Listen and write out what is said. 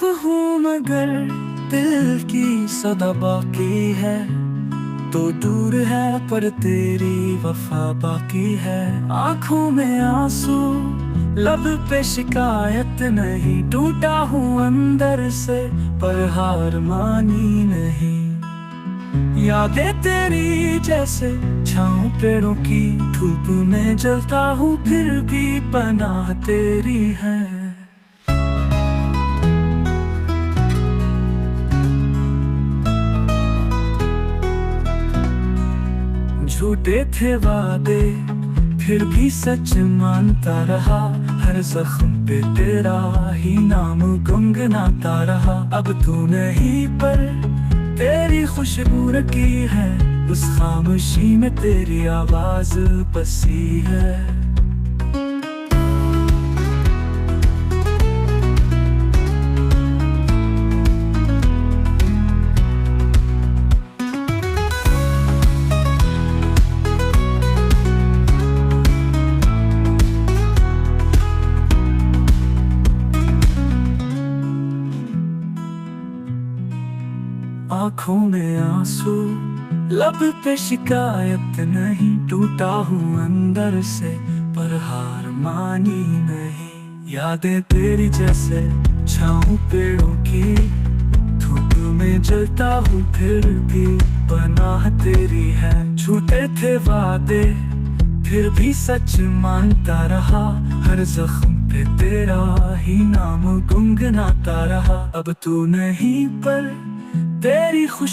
आप हूँ मगर दिल की सदा बाकी है, तो दूर है पर तेरी वफा बाकी है। आंखों में आंसू, लब पे शिकायत नहीं, टूटा हूँ अंदर से पर हार मानी नहीं। यादें तेरी जैसे छाँव पेड़ों की, धूप में जलता हूँ फिर भी पनाह तेरी है। झूठे थे वादे फिर भी सच मानता रहा, हर जख्म पे तेरा ही नाम गुनगुनाता रहा। अब तू नहीं पर तेरी खुशबू रखी है, उस खामोशी में तेरी आवाज बसी है। आंखों में आंसू, लब पे शिकायत नहीं, टूटा हूँ अंदर से पर हार मानी नहीं। यादें तेरी जैसे छाँव पेड़ों की, धूप में जलता हूँ फिर भी पनाह तेरी है। झूठे थे वादे फिर भी सच मानता रहा, हर जख्म पे तेरा ही नाम गुनगुनाता रहा। अब तू नहीं पर तेरी खुश